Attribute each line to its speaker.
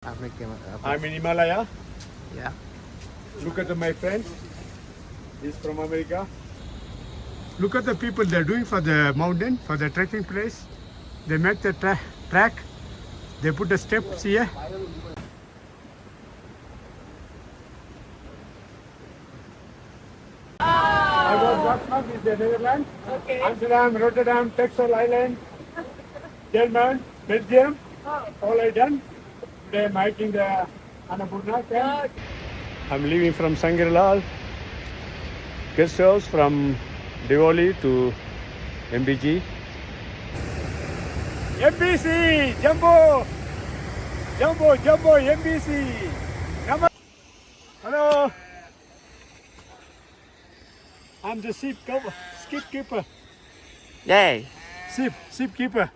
Speaker 1: I'm in Himalaya.
Speaker 2: Yeah.
Speaker 1: Look at my friend. He's from America. Look at the people they're doing for the mountain, for the trekking place. They make the track. They put the steps here. I was last month in the Netherlands.
Speaker 3: Okay.
Speaker 1: Amsterdam, Rotterdam, Texel Island, German, Belgium. All I done. Today I'm hiking the Annapurna camp. I'm leaving from Sangirlal guest house from Diwali to MBG. MBC! Jumbo! Jumbo, Jumbo, MBC! Come on! Hello! I'm the skip keeper.
Speaker 2: Yay.
Speaker 1: Sheep keeper.